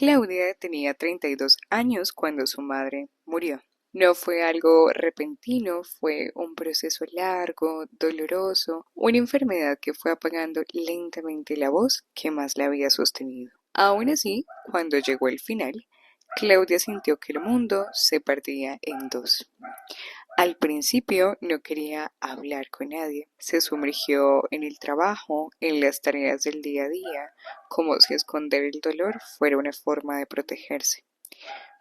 Claudia tenía 32 años cuando su madre murió. No fue algo repentino, fue un proceso largo, doloroso, una enfermedad que fue apagando lentamente la voz que más la había sostenido. Aún así, cuando llegó el final, Claudia sintió que el mundo se partía en dos. Al principio no quería hablar con nadie. Se sumergió en el trabajo, en las tareas del día a día, como si esconder el dolor fuera una forma de protegerse.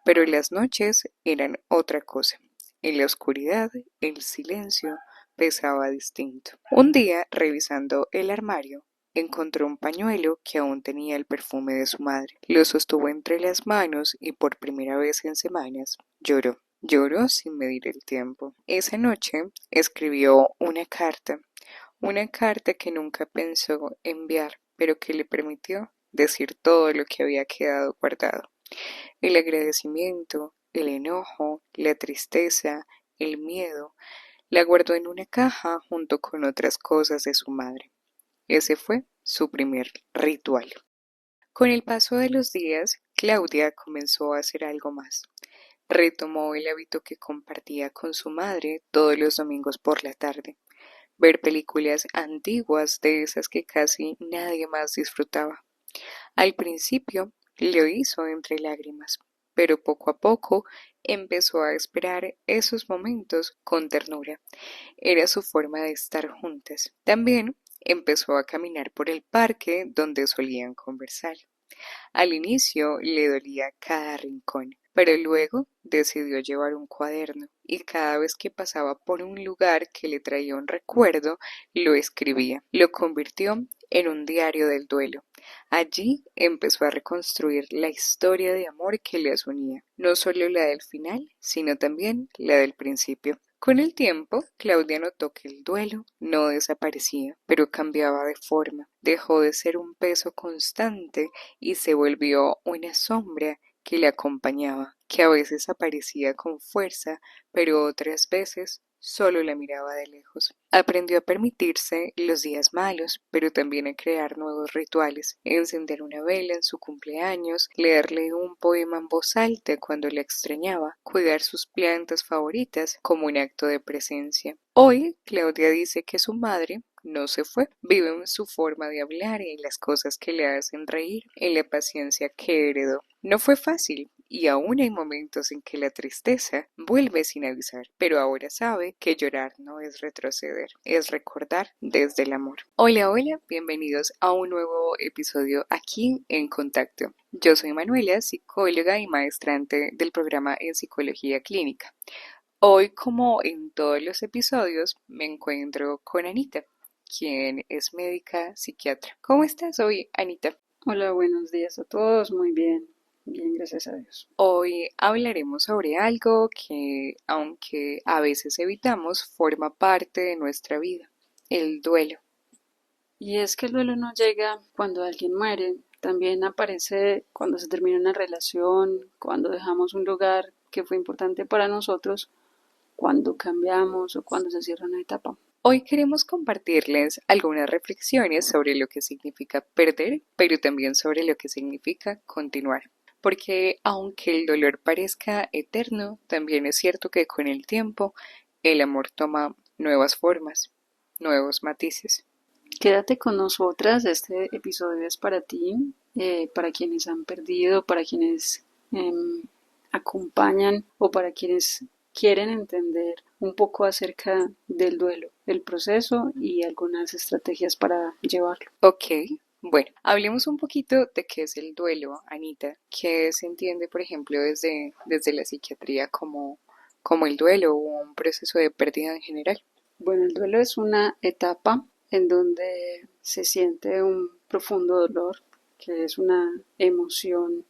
Pero las noches eran otra cosa. En la oscuridad, el silencio pesaba distinto. Un día, revisando el armario, encontró un pañuelo que aún tenía el perfume de su madre. Lo sostuvo entre las manos y por primera vez en semanas lloró. Lloró sin medir el tiempo. Esa noche escribió una carta que nunca pensó enviar, pero que le permitió decir todo lo que había quedado guardado. El agradecimiento, el enojo, la tristeza, el miedo, la guardó en una caja junto con otras cosas de su madre. Ese fue su primer ritual. Con el paso de los días, Claudia comenzó a hacer algo más. Retomó el hábito que compartía con su madre todos los domingos por la tarde, ver películas antiguas de esas que casi nadie más disfrutaba. Al principio lo hizo entre lágrimas, pero poco a poco empezó a esperar esos momentos con ternura. Era su forma de estar juntas. También empezó a caminar por el parque donde solían conversar. Al inicio le dolía cada rincón, pero luego decidió llevar un cuaderno y cada vez que pasaba por un lugar que le traía un recuerdo, lo escribía. Lo convirtió en un diario del duelo. Allí empezó a reconstruir la historia de amor que les unía, no solo la del final, sino también la del principio. Con el tiempo, Claudia notó que el duelo no desaparecía, pero cambiaba de forma. Dejó de ser un peso constante y se volvió una sombra que le acompañaba, que a veces aparecía con fuerza, pero otras veces solo la miraba de lejos. Aprendió a permitirse los días malos, pero también a crear nuevos rituales, encender una vela en su cumpleaños, leerle un poema en voz alta cuando la extrañaba, cuidar sus plantas favoritas como un acto de presencia. Hoy, Claudia dice que su madre no se fue, vive en su forma de hablar y en las cosas que le hacen reír, en la paciencia que heredó. No fue fácil, y aún hay momentos en que la tristeza vuelve sin avisar, pero ahora sabe que llorar no es retroceder, es recordar desde el amor. Hola, hola, bienvenidos a un nuevo episodio aquí en Contacto. Yo soy Manuela, psicóloga y maestrante del programa en psicología clínica. Hoy, como en todos los episodios, me encuentro con Anita, quien es médica psiquiatra. ¿Cómo estás hoy, Anita? Hola, buenos días a todos. Muy bien, bien, gracias a Dios. Hoy hablaremos sobre algo que, aunque a veces evitamos, forma parte de nuestra vida, el duelo. Y es que el duelo no llega cuando alguien muere, también aparece cuando se termina una relación, cuando dejamos un lugar que fue importante para nosotros, cuando cambiamos o cuando se cierra una etapa. Hoy queremos compartirles algunas reflexiones sobre lo que significa perder, pero también sobre lo que significa continuar. Porque aunque el dolor parezca eterno, también es cierto que con el tiempo el amor toma nuevas formas, nuevos matices. Quédate con nosotras, este episodio es para ti, para quienes han perdido, para quienes acompañan o para quienes quieren entender un poco acerca del duelo, el proceso y algunas estrategias para llevarlo. Ok, bueno, hablemos un poquito de qué es el duelo, Anita, que se entiende, por ejemplo, desde la psiquiatría como el duelo o un proceso de pérdida en general. Bueno, el duelo es una etapa en donde se siente un profundo dolor, que es una emoción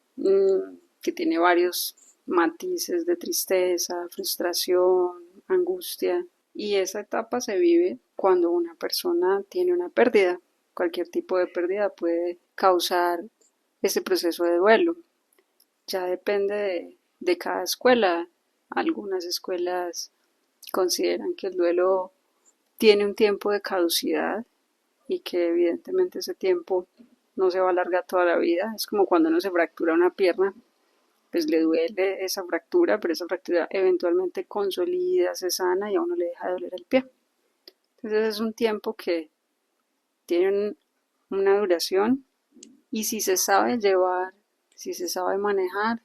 que tiene varios matices de tristeza, frustración, angustia. Y esa etapa se vive cuando una persona tiene una pérdida. Cualquier tipo de pérdida puede causar ese proceso de duelo. Ya depende de cada escuela. Algunas escuelas consideran que el duelo tiene un tiempo de caducidad y que evidentemente ese tiempo no se va a alargar toda la vida. Es como cuando uno se fractura una pierna, pues le duele esa fractura, pero esa fractura eventualmente consolida, se sana y a uno le deja de doler el pie. Entonces es un tiempo que tiene una duración y si se sabe llevar, si se sabe manejar,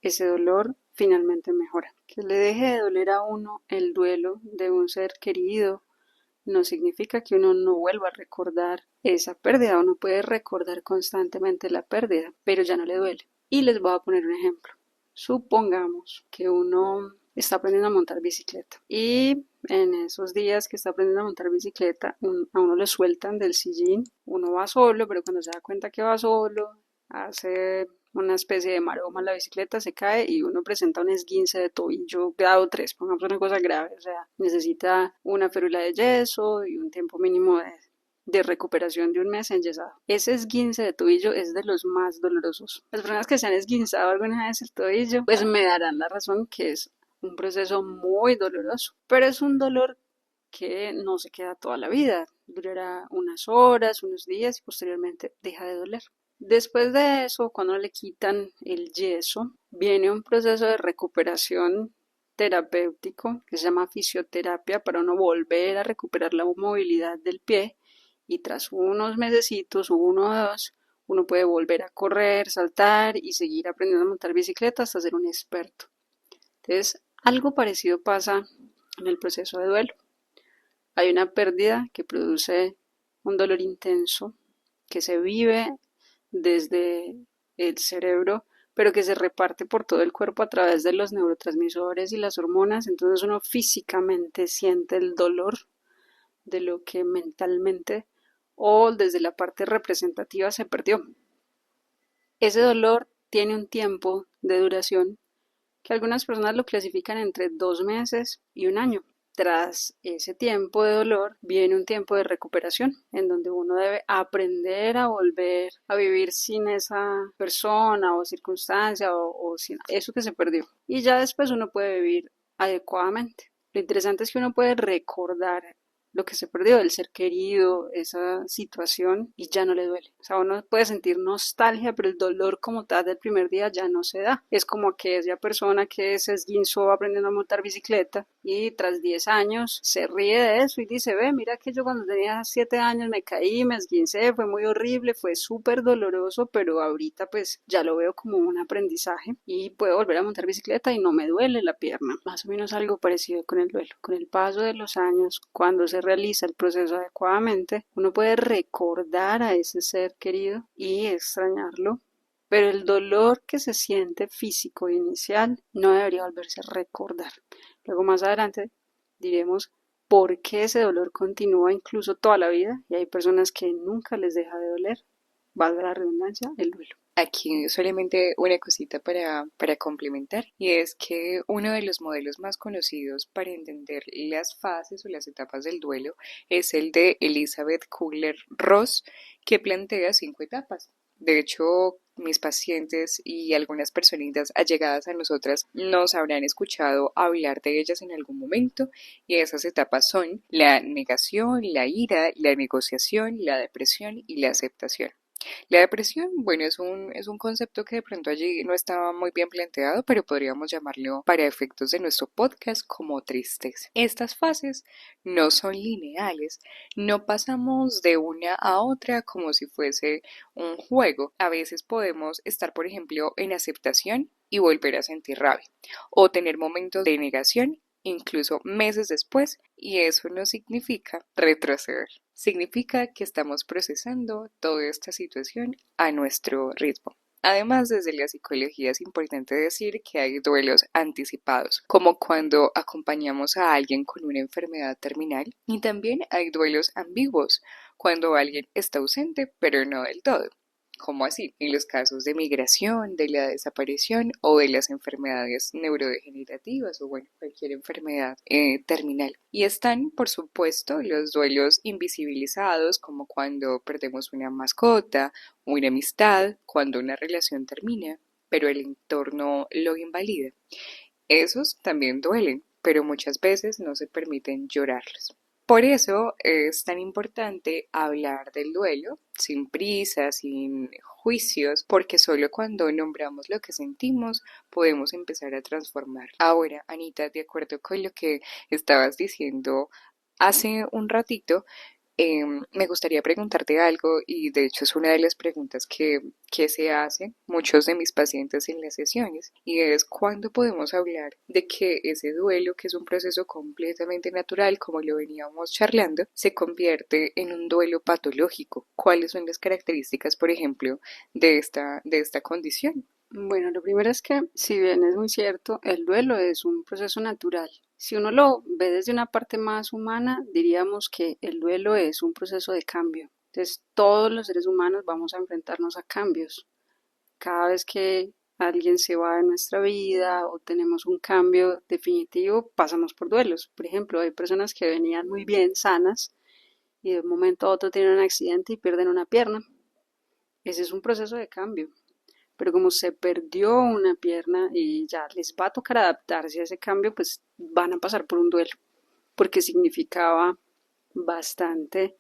ese dolor finalmente mejora. Que le deje de doler a uno el duelo de un ser querido no significa que uno no vuelva a recordar esa pérdida. Uno puede recordar constantemente la pérdida, pero ya no le duele. Y les voy a poner un ejemplo. Supongamos que uno está aprendiendo a montar bicicleta y en esos días que está aprendiendo a montar bicicleta a uno le sueltan del sillín, uno va solo, pero cuando se da cuenta que va solo, hace una especie de maroma en la bicicleta, se cae y uno presenta un esguince de tobillo grado 3, pongamos una cosa grave, o sea, necesita una férula de yeso y un tiempo mínimo de recuperación de un mes enyesado. Ese esguince de tobillo es de los más dolorosos. Las personas que se han esguinzado alguna vez el tobillo, pues me darán la razón que es un proceso muy doloroso, pero es un dolor que no se queda toda la vida, durará unas horas, unos días y posteriormente deja de doler. Después de eso, cuando le quitan el yeso, viene un proceso de recuperación terapéutico que se llama fisioterapia para uno volver a recuperar la movilidad del pie y tras unos mesecitos, uno o dos, uno puede volver a correr, saltar y seguir aprendiendo a montar bicicleta hasta ser un experto. Entonces, algo parecido pasa en el proceso de duelo. Hay una pérdida que produce un dolor intenso que se vive desde el cerebro, pero que se reparte por todo el cuerpo a través de los neurotransmisores y las hormonas. Entonces uno físicamente siente el dolor de lo que mentalmente o desde la parte representativa se perdió. Ese dolor tiene un tiempo de duración que algunas personas lo clasifican entre 2 meses y un año. Tras ese tiempo de dolor viene un tiempo de recuperación en donde uno debe aprender a volver a vivir sin esa persona o circunstancia o sin eso que se perdió. Y ya después uno puede vivir adecuadamente. Lo interesante es que uno puede recordar lo que se perdió, el ser querido, esa situación, y ya no le duele. O sea, uno puede sentir nostalgia, pero el dolor como tal del primer día ya no se da. Es como aquella persona que se esguinzó aprendiendo a montar bicicleta y tras 10 años se ríe de eso y dice, ve, mira que yo cuando tenía 7 años me caí, me esguincé, fue muy horrible, fue súper doloroso, pero ahorita pues ya lo veo como un aprendizaje y puedo volver a montar bicicleta y no me duele la pierna. Más o menos algo parecido con el duelo. Con el paso de los años, cuando se realiza el proceso adecuadamente, uno puede recordar a ese ser querido y extrañarlo, pero el dolor que se siente físico inicial no debería volverse a recordar. Luego más adelante diremos por qué ese dolor continúa incluso toda la vida y hay personas que nunca les deja de doler, valga la redundancia, el duelo. Aquí solamente una cosita para complementar, y es que uno de los modelos más conocidos para entender las fases o las etapas del duelo es el de Elizabeth Kubler-Ross, que plantea 5 etapas. De hecho, mis pacientes y algunas personitas allegadas a nosotras nos habrán escuchado hablar de ellas en algún momento, y esas etapas son la negación, la ira, la negociación, la depresión y la aceptación. La depresión, bueno, es un concepto que de pronto allí no estaba muy bien planteado, pero podríamos llamarlo para efectos de nuestro podcast como tristeza. Estas fases no son lineales, no pasamos de una a otra como si fuese un juego. A veces podemos estar, por ejemplo, en aceptación y volver a sentir rabia, o tener momentos de negación incluso meses después, y eso no significa retroceder. Significa que estamos procesando toda esta situación a nuestro ritmo. Además, desde la psicología es importante decir que hay duelos anticipados, como cuando acompañamos a alguien con una enfermedad terminal, y también hay duelos ambiguos, cuando alguien está ausente pero no del todo. ¿Cómo así? En los casos de migración, de la desaparición o de las enfermedades neurodegenerativas o bueno, cualquier enfermedad terminal. Y están, por supuesto, los duelos invisibilizados, como cuando perdemos una mascota, una amistad, cuando una relación termina, pero el entorno lo invalida. Esos también duelen, pero muchas veces no se permiten llorarlos. Por eso es tan importante hablar del duelo sin prisa, sin juicios, porque solo cuando nombramos lo que sentimos podemos empezar a transformar. Ahora, Anita, de acuerdo con lo que estabas diciendo hace un ratito, me gustaría preguntarte algo y de hecho es una de las preguntas que se hacen muchos de mis pacientes en las sesiones y es cuándo podemos hablar de que ese duelo, que es un proceso completamente natural, como lo veníamos charlando, se convierte en un duelo patológico. ¿Cuáles son las características, por ejemplo, de esta condición? Bueno, lo primero es que, si bien es muy cierto, el duelo es un proceso natural. Si uno lo ve desde una parte más humana, diríamos que el duelo es un proceso de cambio. Entonces, todos los seres humanos vamos a enfrentarnos a cambios. Cada vez que alguien se va de nuestra vida o tenemos un cambio definitivo, pasamos por duelos. Por ejemplo, hay personas que venían muy bien, sanas, y de un momento a otro tienen un accidente y pierden una pierna. Ese es un proceso de cambio. Pero como se perdió una pierna y ya les va a tocar adaptarse a ese cambio, pues van a pasar por un duelo, porque significaba bastante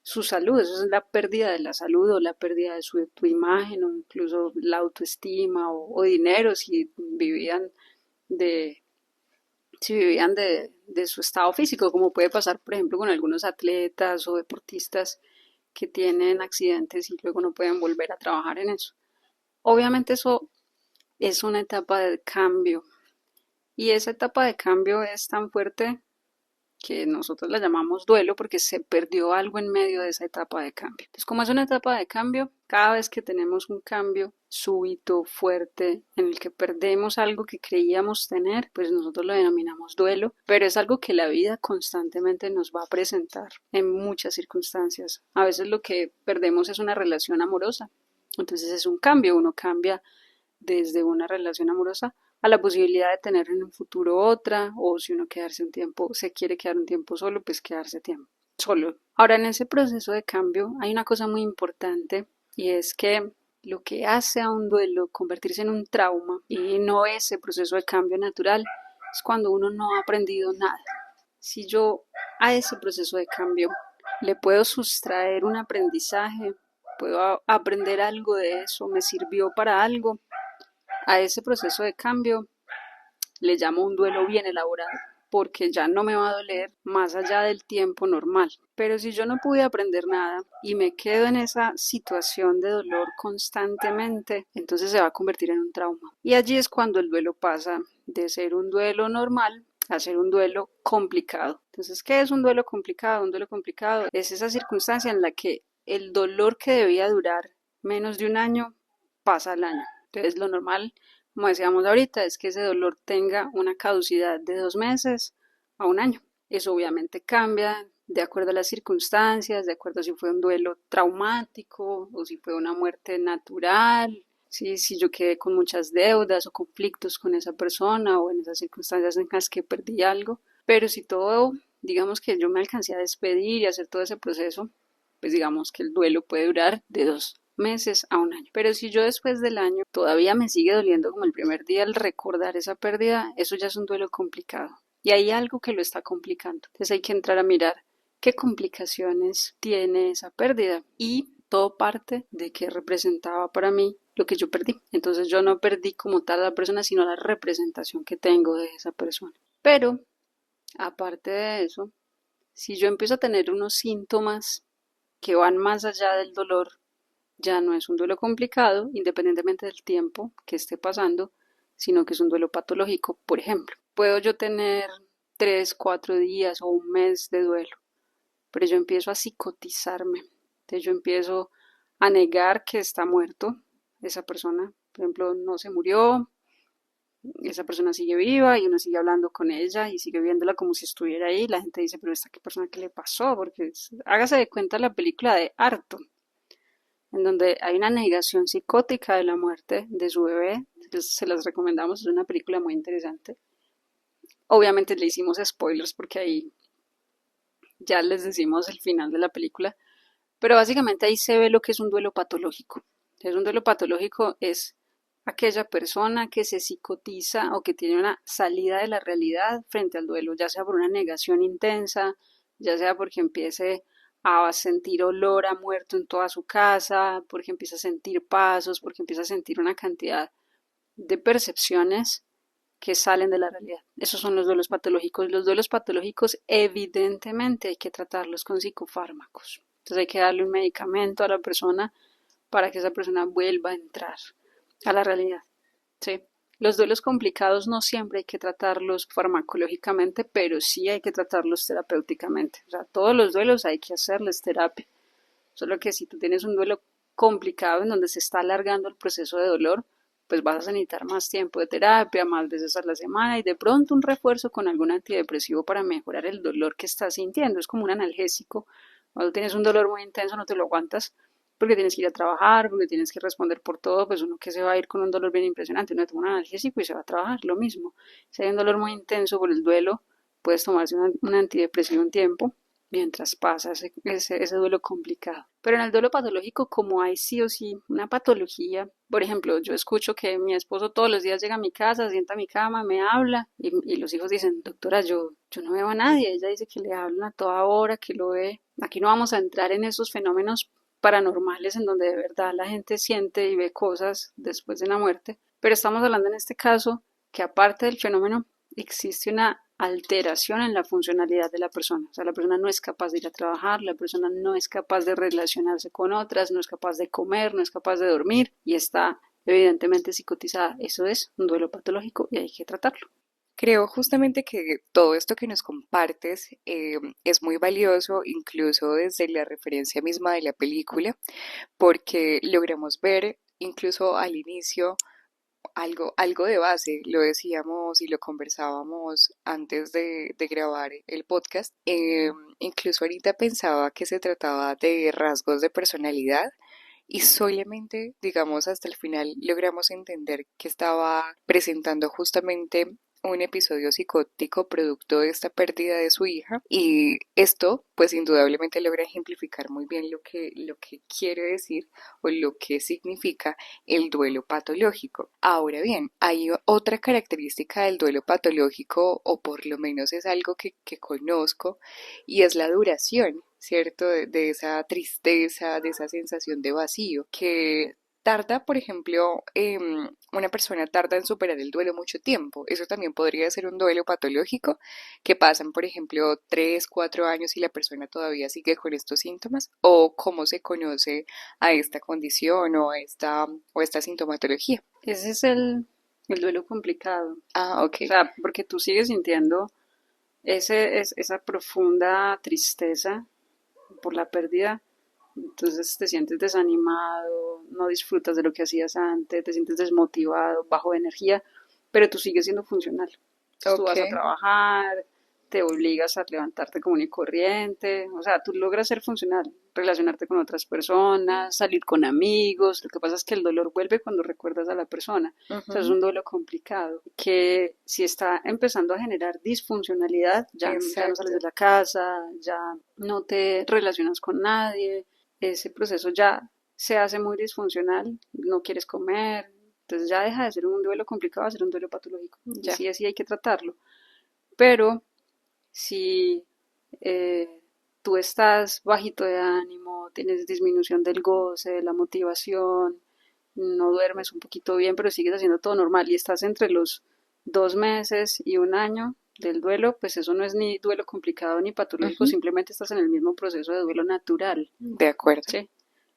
su salud, eso es la pérdida de la salud o la pérdida de su autoimagen o incluso la autoestima o dinero de, si vivían de su estado físico, como puede pasar por ejemplo con algunos atletas o deportistas que tienen accidentes y luego no pueden volver a trabajar en eso. Obviamente eso es una etapa de cambio y esa etapa de cambio es tan fuerte que nosotros la llamamos duelo porque se perdió algo en medio de esa etapa de cambio. Entonces, como es una etapa de cambio, cada vez que tenemos un cambio súbito, fuerte, en el que perdemos algo que creíamos tener, pues nosotros lo denominamos duelo, pero es algo que la vida constantemente nos va a presentar en muchas circunstancias. A veces lo que perdemos es una relación amorosa, entonces es un cambio, uno cambia desde una relación amorosa a la posibilidad de tener en un futuro otra, o si uno quedarse un tiempo, se quiere quedar un tiempo solo, pues quedarse tiempo solo. Ahora, en ese proceso de cambio hay una cosa muy importante y es que lo que hace a un duelo convertirse en un trauma y no ese proceso de cambio natural es cuando uno no ha aprendido nada. Si yo a ese proceso de cambio le puedo sustraer un aprendizaje, puedo aprender algo de eso, me sirvió para algo, a ese proceso de cambio le llamo un duelo bien elaborado, porque ya no me va a doler más allá del tiempo normal. Pero si yo no pude aprender nada y me quedo en esa situación de dolor constantemente, entonces se va a convertir en un trauma. Y allí es cuando el duelo pasa de ser un duelo normal a ser un duelo complicado. Entonces, ¿qué es un duelo complicado? Un duelo complicado es esa circunstancia en la que el dolor que debía durar menos de un año pasa al año. Entonces, lo normal, como decíamos ahorita, es que ese dolor tenga una caducidad de 2 meses a un año. Eso obviamente cambia de acuerdo a las circunstancias, de acuerdo a si fue un duelo traumático o si fue una muerte natural, si yo quedé con muchas deudas o conflictos con esa persona o en esas circunstancias en las que perdí algo. Pero si todo, digamos que yo me alcancé a despedir y hacer todo ese proceso, pues digamos que el duelo puede durar de 2 meses a un año. Pero si yo después del año todavía me sigue doliendo como el primer día al recordar esa pérdida, eso ya es un duelo complicado. Y hay algo que lo está complicando. Entonces hay que entrar a mirar qué complicaciones tiene esa pérdida y todo parte de qué representaba para mí lo que yo perdí. Entonces yo no perdí como tal a la persona, sino la representación que tengo de esa persona. Pero, aparte de eso, si yo empiezo a tener unos síntomas que van más allá del dolor, ya no es un duelo complicado, independientemente del tiempo que esté pasando, sino que es un duelo patológico. Por ejemplo, puedo yo tener 3, 4 días o un mes de duelo, pero yo empiezo a psicotizarme. Entonces yo empiezo a negar que está muerto esa persona. Por ejemplo, no se murió, esa persona sigue viva y uno sigue hablando con ella y sigue viéndola como si estuviera ahí. La gente dice, pero esta qué persona, ¿qué le pasó? Porque hágase de cuenta la película de Arto, en donde hay una negación psicótica de la muerte de su bebé. Se las recomendamos, es una película muy interesante. Obviamente le hicimos spoilers porque ahí ya les decimos el final de la película, pero básicamente ahí se ve lo que es un duelo patológico. Entonces, un duelo patológico es aquella persona que se psicotiza o que tiene una salida de la realidad frente al duelo, ya sea por una negación intensa, ya sea porque empiece a sentir olor a muerto en toda su casa, porque empieza a sentir pasos, porque empieza a sentir una cantidad de percepciones que salen de la realidad. Esos son los duelos patológicos. Los duelos patológicos evidentemente hay que tratarlos con psicofármacos. Entonces hay que darle un medicamento a la persona para que esa persona vuelva a entrar a la realidad. ¿Sí? Los duelos complicados no siempre hay que tratarlos farmacológicamente, pero sí hay que tratarlos terapéuticamente. O sea, todos los duelos hay que hacerles terapia. Solo que si tú tienes un duelo complicado en donde se está alargando el proceso de dolor, pues vas a necesitar más tiempo de terapia, más veces a la semana y de pronto un refuerzo con algún antidepresivo para mejorar el dolor que estás sintiendo. Es como un analgésico. Cuando tienes un dolor muy intenso no te lo aguantas porque tienes que ir a trabajar, porque tienes que responder por todo, pues uno que se va a ir con un dolor bien impresionante, uno toma un analgésico y se va a trabajar, lo mismo. Si hay un dolor muy intenso por el duelo, puedes tomarse un antidepresivo un tiempo mientras pasa ese duelo complicado. Pero en el duelo patológico, como hay sí o sí una patología, por ejemplo, yo escucho que mi esposo todos los días llega a mi casa, se sienta a mi cama, me habla y los hijos dicen, doctora, yo no veo a nadie. Ella dice que le hablan a toda hora, que lo ve. Aquí no vamos a entrar en esos fenómenos paranormales en donde de verdad la gente siente y ve cosas después de la muerte, pero estamos hablando en este caso que aparte del fenómeno existe una alteración en la funcionalidad de la persona. O sea, la persona no es capaz de ir a trabajar, la persona no es capaz de relacionarse con otras, no es capaz de comer, no es capaz de dormir y está evidentemente psicotizada. Eso es un duelo patológico y hay que tratarlo. Creo justamente que todo esto que nos compartes es muy valioso, incluso desde la referencia misma de la película, porque logramos ver incluso al inicio algo de base, lo decíamos y lo conversábamos antes de grabar el podcast. Incluso ahorita pensaba que se trataba de rasgos de personalidad y solamente, digamos, hasta el final logramos entender que estaba presentando justamente un episodio psicótico producto de esta pérdida de su hija y esto pues indudablemente logra ejemplificar muy bien lo que quiere decir o lo que significa el duelo patológico. Ahora bien, hay otra característica del duelo patológico o por lo menos es algo que conozco y es la duración, ¿cierto? De esa tristeza, de esa sensación de vacío, que tarda, por ejemplo, una persona tarda en superar el duelo mucho tiempo. Eso también podría ser un duelo patológico, que pasan, por ejemplo, 3, 4 años y la persona todavía sigue con estos síntomas, o cómo se conoce a esta condición o esta sintomatología. Ese es el duelo complicado. Ah, ok. O sea, porque tú sigues sintiendo esa profunda tristeza por la pérdida. Entonces te sientes desanimado, no disfrutas de lo que hacías antes, te sientes desmotivado, bajo de energía, pero tú sigues siendo funcional. Entonces tú Ok. vas a trabajar, te obligas a levantarte común y corriente, o sea, tú logras ser funcional, relacionarte con otras personas, salir con amigos. Lo que pasa es que el dolor vuelve cuando recuerdas a la persona. O sea, es Ujú. un duelo complicado que si está empezando a generar disfuncionalidad, ya no sales Exacto. de la casa, ya no te relacionas con nadie, ese proceso ya se hace muy disfuncional, no quieres comer, entonces ya deja de ser un duelo complicado a ser un duelo patológico. Y Ya. sí, así hay que tratarlo. Pero si eh, tú estás bajito de ánimo, tienes disminución del goce, de la motivación, no duermes un poquito bien, pero sigues haciendo todo normal y estás entre los 2 meses y un año del duelo, pues eso no es ni duelo complicado ni patológico, Ujú. simplemente estás en el mismo proceso de duelo natural, De acuerdo. ¿sí?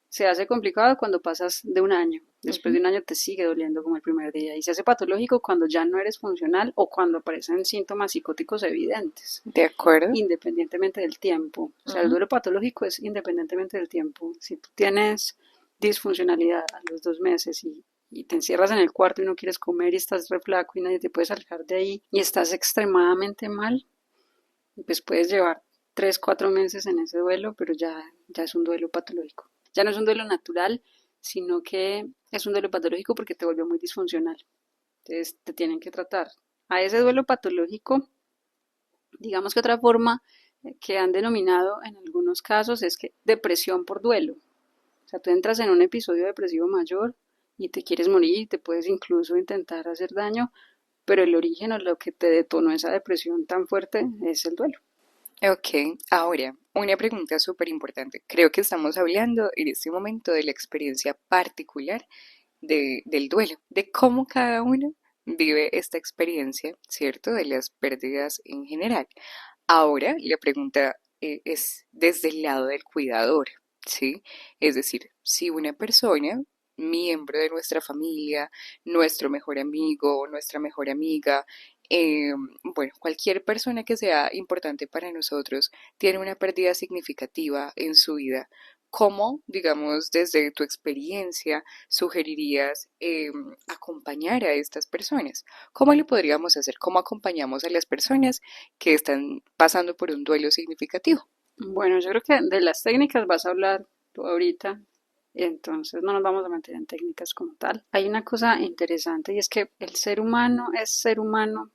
Se hace complicado cuando pasas de un año. Después Ujú. de un año te sigue doliendo como el primer día. Y se hace patológico cuando ya no eres funcional o cuando aparecen síntomas psicóticos evidentes, De acuerdo. independientemente del tiempo. O sea, el Ujú. duelo patológico es independientemente del tiempo. Si tú tienes disfuncionalidad a los 2 meses y te encierras en el cuarto y no quieres comer y estás re flaco y nadie te puede sacar de ahí y estás extremadamente mal, pues puedes llevar 3, 4 meses en ese duelo, pero ya es un duelo patológico. Ya no es un duelo natural, sino que es un duelo patológico porque te volvió muy disfuncional. Entonces te tienen que tratar. A ese duelo patológico, digamos que otra forma que han denominado en algunos casos es que depresión por duelo. O sea, tú entras en un episodio depresivo mayor y te quieres morir, te puedes incluso intentar hacer daño, pero el origen o lo que te detonó esa depresión tan fuerte es el duelo. Ok, ahora, una pregunta súper importante. Creo que estamos hablando en este momento de la experiencia particular del duelo, de cómo cada uno vive esta experiencia, ¿cierto? De las pérdidas en general. Ahora, la pregunta es desde el lado del cuidador, ¿sí? Es decir, si una persona, miembro de nuestra familia, nuestro mejor amigo, nuestra mejor amiga, bueno, cualquier persona que sea importante para nosotros, tiene una pérdida significativa en su vida, ¿cómo, digamos, desde tu experiencia, sugerirías acompañar a estas personas? ¿Cómo lo podríamos hacer? ¿Cómo acompañamos a las personas que están pasando por un duelo significativo? Bueno, yo creo que de las técnicas vas a hablar tú ahorita, entonces no nos vamos a meter en técnicas como tal. Hay una cosa interesante y es que el ser humano es ser humano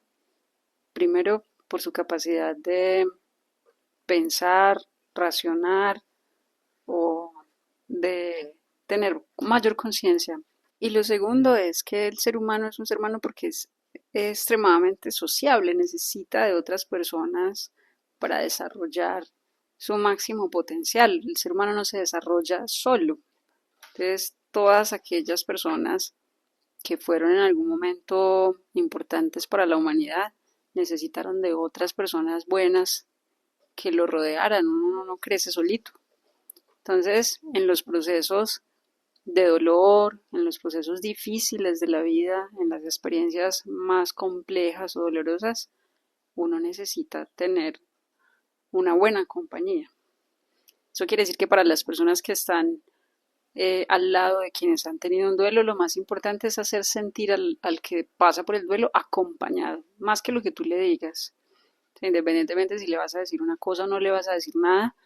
primero por su capacidad de pensar, racionar o de tener mayor conciencia. Y lo segundo es que el ser humano es un ser humano porque es extremadamente sociable, necesita de otras personas para desarrollar su máximo potencial. El ser humano no se desarrolla solo. Entonces, todas aquellas personas que fueron en algún momento importantes para la humanidad necesitaron de otras personas buenas que lo rodearan. Uno no crece solito. Entonces, en los procesos de dolor, en los procesos difíciles de la vida, en las experiencias más complejas o dolorosas, uno necesita tener una buena compañía. Eso quiere decir que para las personas que están al lado de quienes han tenido un duelo, lo más importante es hacer sentir al que pasa por el duelo acompañado, más que lo que tú le digas. O sea, independientemente si le vas a decir una cosa o no le vas a decir nada,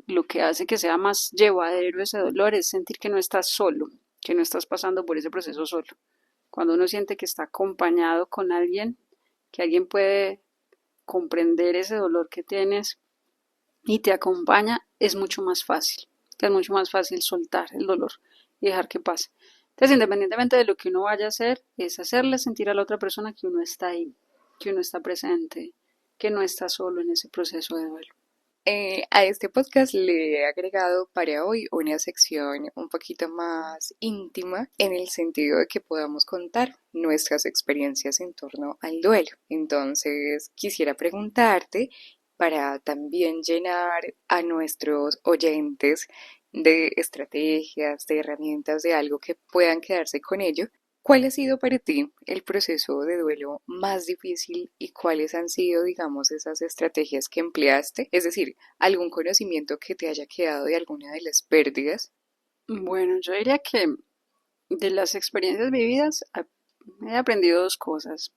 lo que hace que sea más llevadero ese dolor es sentir que no estás solo, que no estás pasando por ese proceso solo. Cuando uno siente que está acompañado con alguien, que alguien puede comprender ese dolor que tienes y te acompaña, es mucho más fácil. Es mucho más fácil soltar el dolor y dejar que pase. Entonces, independientemente de lo que uno vaya a hacer, es hacerle sentir a la otra persona que uno está ahí, que uno está presente, que no está solo en ese proceso de duelo. A este podcast le he agregado para hoy una sección un poquito más íntima en el sentido de que podamos contar nuestras experiencias en torno al duelo. Entonces, quisiera preguntarte para también llenar a nuestros oyentes de estrategias, de herramientas, de algo que puedan quedarse con ello. ¿Cuál ha sido para ti el proceso de duelo más difícil y cuáles han sido, digamos, esas estrategias que empleaste? Es decir, algún conocimiento que te haya quedado de alguna de las pérdidas. Bueno, yo diría que de las experiencias vividas he aprendido dos cosas.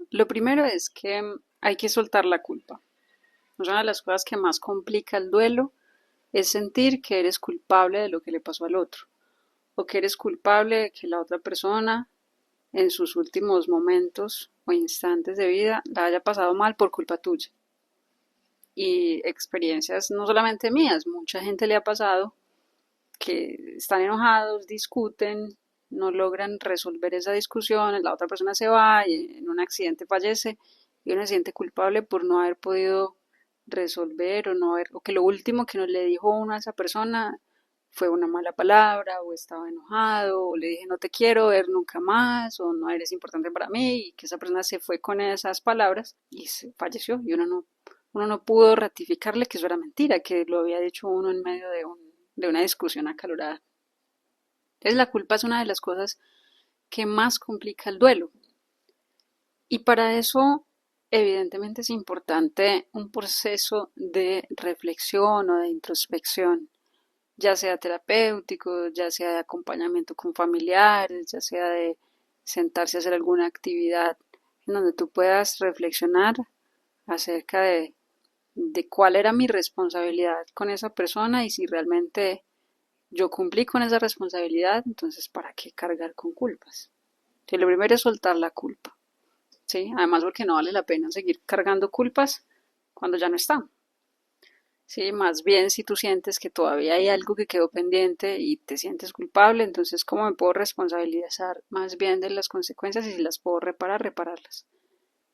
Lo primero es que hay que soltar la culpa. Una de las cosas que más complica el duelo es sentir que eres culpable de lo que le pasó al otro o que eres culpable de que la otra persona en sus últimos momentos o instantes de vida la haya pasado mal por culpa tuya. Y experiencias no solamente mías, mucha gente le ha pasado que están enojados, discuten, no logran resolver esa discusión, la otra persona se va y en un accidente fallece y uno se siente culpable por no haber podido resolver o no haber, o que lo último que nos le dijo uno a esa persona fue una mala palabra o estaba enojado o le dije no te quiero ver nunca más o no eres importante para mí y que esa persona se fue con esas palabras y se falleció y uno no pudo ratificarle que eso era mentira, que lo había dicho uno en medio de una discusión acalorada. Entonces la culpa es una de las cosas que más complica el duelo. Y para eso, evidentemente, es importante un proceso de reflexión o de introspección, ya sea terapéutico, ya sea de acompañamiento con familiares, ya sea de sentarse a hacer alguna actividad en donde tú puedas reflexionar acerca de cuál era mi responsabilidad con esa persona y si realmente yo cumplí con esa responsabilidad, entonces ¿para qué cargar con culpas? Sí, lo primero es soltar la culpa, ¿sí? Además porque no vale la pena seguir cargando culpas cuando ya no están. Sí, más bien si tú sientes que todavía hay algo que quedó pendiente y te sientes culpable, entonces ¿cómo me puedo responsabilizar más bien de las consecuencias y si las puedo reparar, repararlas?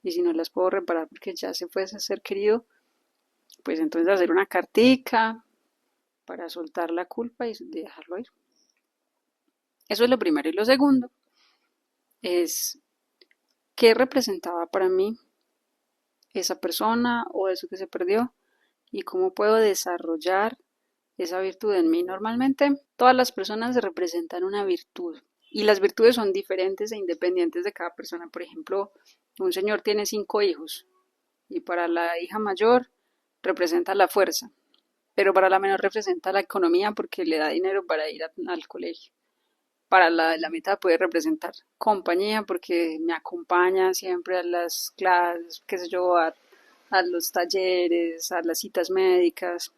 Y si no las puedo reparar porque ya se fue ese ser querido, pues entonces hacer una cartica para soltar la culpa y dejarlo ir. Eso es lo primero. Y lo segundo es qué representaba para mí esa persona o eso que se perdió y cómo puedo desarrollar esa virtud en mí. Normalmente todas las personas representan una virtud y las virtudes son diferentes e independientes de cada persona. Por ejemplo, un señor tiene 5 hijos y para la hija mayor representa la fuerza, pero para la menor representa la economía porque le da dinero para ir al colegio. Para la mitad puede representar compañía porque me acompaña siempre a las clases, qué sé yo, a los talleres, a las citas médicas,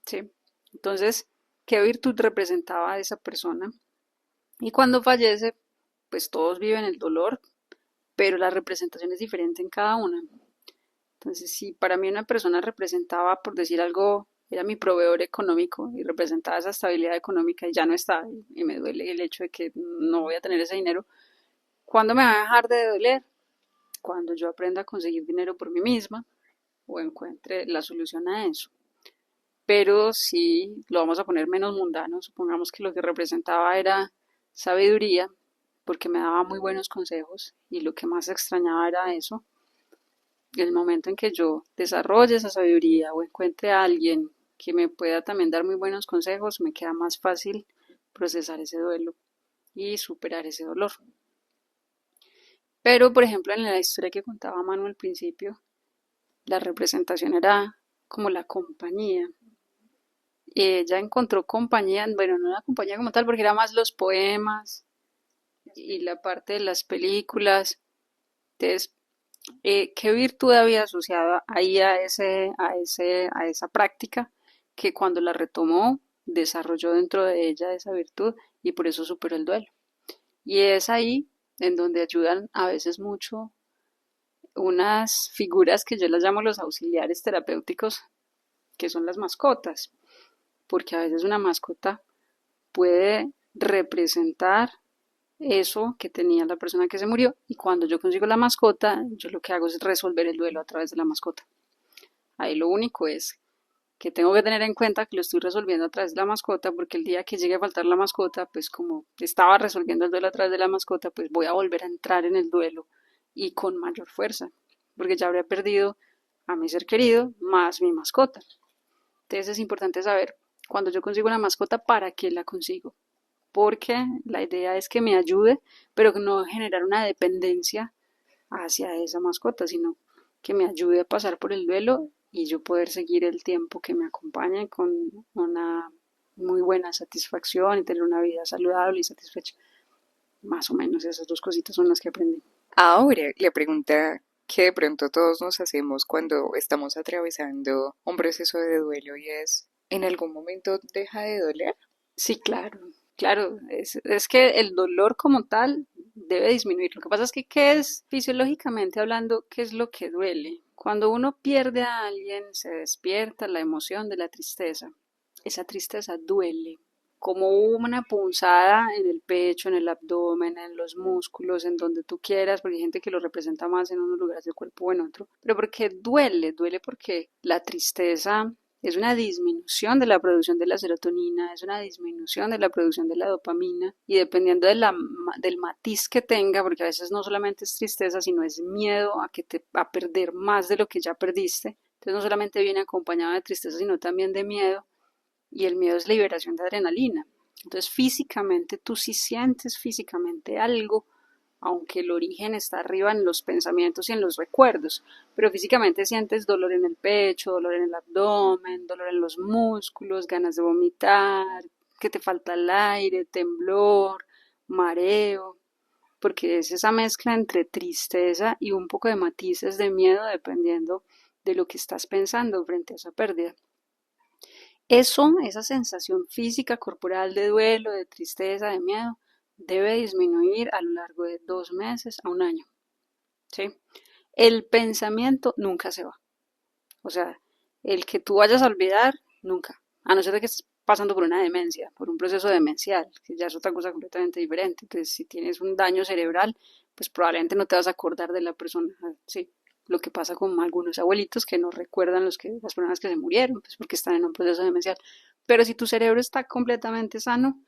¿sí? Entonces, ¿qué virtud representaba a esa persona? Y cuando fallece, pues todos viven el dolor, pero la representación es diferente en cada una. Entonces, si para mí una persona representaba, por decir algo, era mi proveedor económico y representaba esa estabilidad económica y ya no está, y me duele el hecho de que no voy a tener ese dinero, ¿cuándo me va a dejar de doler? Cuando yo aprenda a conseguir dinero por mí misma o encuentre la solución a eso. Pero si lo vamos a poner menos mundano, supongamos que lo que representaba era sabiduría, porque me daba muy buenos consejos y lo que más extrañaba era eso. El momento en que yo desarrolle esa sabiduría o encuentre a alguien que me pueda también dar muy buenos consejos, me queda más fácil procesar ese duelo y superar ese dolor. Pero, por ejemplo, en la historia que contaba Manu al principio, la representación era como la compañía. Ella encontró compañía, bueno, no la compañía como tal, porque era más los poemas y la parte de las películas. Entonces, ¿qué virtud había asociado ahí a esa práctica que cuando la retomó desarrolló dentro de ella esa virtud y por eso superó el duelo? Y es ahí en donde ayudan a veces mucho unas figuras que yo las llamo los auxiliares terapéuticos, que son las mascotas, porque a veces una mascota puede representar eso que tenía la persona que se murió y cuando yo consigo la mascota, yo lo que hago es resolver el duelo a través de la mascota. Ahí lo único es que tengo que tener en cuenta que lo estoy resolviendo a través de la mascota porque el día que llegue a faltar la mascota, pues como estaba resolviendo el duelo a través de la mascota, pues voy a volver a entrar en el duelo y con mayor fuerza, porque ya habría perdido a mi ser querido más mi mascota. Entonces es importante saber cuando yo consigo una mascota para qué la consigo, porque la idea es que me ayude, pero no generar una dependencia hacia esa mascota, sino que me ayude a pasar por el duelo y yo poder seguir el tiempo que me acompañe con una muy buena satisfacción y tener una vida saludable y satisfecha. Más o menos esas dos cositas son las que aprendí. Ahora, la pregunta que de pronto todos nos hacemos cuando estamos atravesando un proceso de duelo y es, ¿en algún momento deja de doler? Sí, claro, claro, es que el dolor como tal debe disminuir. Lo que pasa es que, ¿qué es fisiológicamente hablando? ¿Qué es lo que duele? Cuando uno pierde a alguien, se despierta la emoción de la tristeza. Esa tristeza duele, como una punzada en el pecho, en el abdomen, en los músculos, en donde tú quieras, porque hay gente que lo representa más en unos lugares del cuerpo o en otro. Pero porque duele, duele porque la tristeza es una disminución de la producción de la serotonina, es una disminución de la producción de la dopamina y dependiendo del matiz que tenga, porque a veces no solamente es tristeza, sino es miedo a que te a perder más de lo que ya perdiste. Entonces no solamente viene acompañado de tristeza, sino también de miedo y el miedo es liberación de adrenalina. Entonces físicamente tú sí sientes físicamente algo, aunque el origen está arriba en los pensamientos y en los recuerdos, pero físicamente sientes dolor en el pecho, dolor en el abdomen, dolor en los músculos, ganas de vomitar, que te falta el aire, temblor, mareo, porque es esa mezcla entre tristeza y un poco de matices de miedo dependiendo de lo que estás pensando frente a esa pérdida. Eso, esa sensación física corporal de duelo, de tristeza, de miedo, debe disminuir a lo largo de 2 meses a un año, ¿sí? El pensamiento nunca se va. O sea, el que tú vayas a olvidar, nunca. A no ser de que estés pasando por una demencia, por un proceso demencial, que ya es otra cosa completamente diferente. Entonces, si tienes un daño cerebral, pues probablemente no te vas a acordar de la persona, ¿sí? lo que pasa con algunos abuelitos que no recuerdan las personas que se murieron, pues porque están en un proceso demencial. Pero si tu cerebro está completamente sano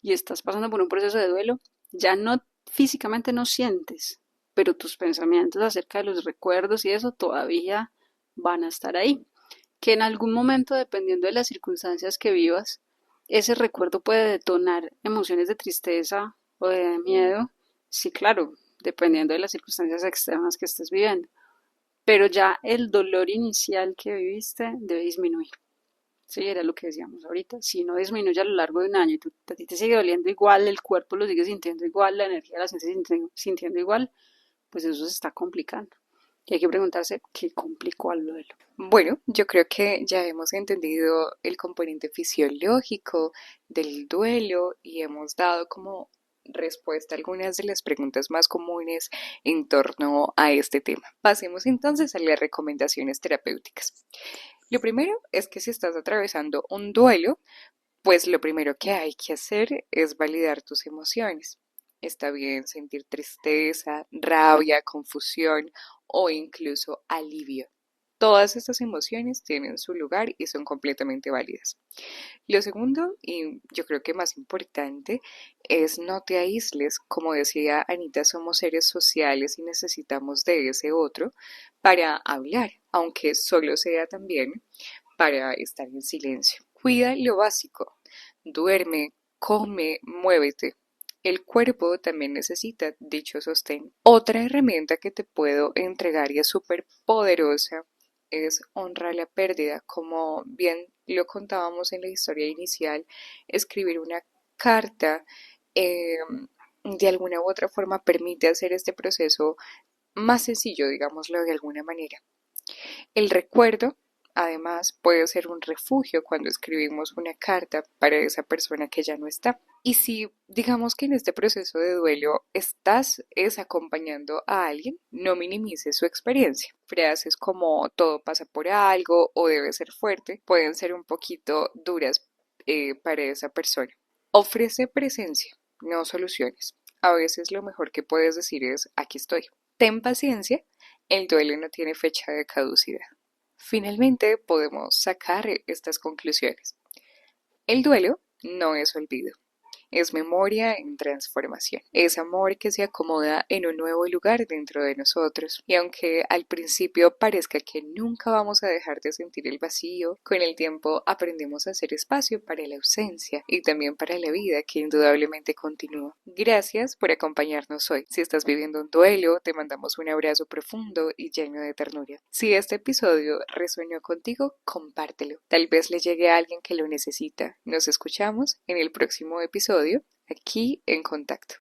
y estás pasando por un proceso de duelo, ya no físicamente no sientes, pero tus pensamientos acerca de los recuerdos y eso todavía van a estar ahí. Que en algún momento, dependiendo de las circunstancias que vivas, ese recuerdo puede detonar emociones de tristeza o de miedo. Sí, claro, dependiendo de las circunstancias externas que estés viviendo. Pero ya el dolor inicial que viviste debe disminuir. Sí, era lo que decíamos ahorita. Si no disminuye a lo largo de un año y a ti te sigue doliendo igual, el cuerpo lo sigue sintiendo igual, la energía la sigue sintiendo igual, pues eso se está complicando. Y hay que preguntarse qué complicó al duelo. Bueno, yo creo que ya hemos entendido el componente fisiológico del duelo y hemos dado como respuesta a algunas de las preguntas más comunes en torno a este tema. Pasemos entonces a las recomendaciones terapéuticas. Lo primero es que si estás atravesando un duelo, pues lo primero que hay que hacer es validar tus emociones. Está bien sentir tristeza, rabia, confusión o incluso alivio. Todas estas emociones tienen su lugar y son completamente válidas. Lo segundo, y yo creo que más importante, es no te aísles. Como decía Anita, somos seres sociales y necesitamos de ese otro para hablar, aunque solo sea también para estar en silencio. Cuida lo básico. Duerme, come, muévete. El cuerpo también necesita dicho sostén. Otra herramienta que te puedo entregar y es súper poderosa es honrar la pérdida. Como bien lo contábamos en la historia inicial, escribir una carta eh, de alguna u otra forma permite hacer este proceso más sencillo, digámoslo de alguna manera. El recuerdo, además, puede ser un refugio cuando escribimos una carta para esa persona que ya no está. Y si digamos que en este proceso de duelo estás acompañando a alguien, no minimices su experiencia. Frases como todo pasa por algo o debe ser fuerte pueden ser un poquito duras para esa persona. Ofrece presencia, no soluciones. A veces lo mejor que puedes decir es aquí estoy. Ten paciencia, el duelo no tiene fecha de caducidad. Finalmente podemos sacar estas conclusiones. El duelo no es olvido. Es memoria en transformación. Es amor que se acomoda en un nuevo lugar dentro de nosotros. Y aunque al principio parezca que nunca vamos a dejar de sentir el vacío, con el tiempo aprendemos a hacer espacio para la ausencia y también para la vida que indudablemente continúa. Gracias por acompañarnos hoy. Si estás viviendo un duelo, te mandamos un abrazo profundo y lleno de ternura. Si este episodio resonó contigo, compártelo. Tal vez le llegue a alguien que lo necesita. Nos escuchamos en el próximo episodio aquí en Contacto.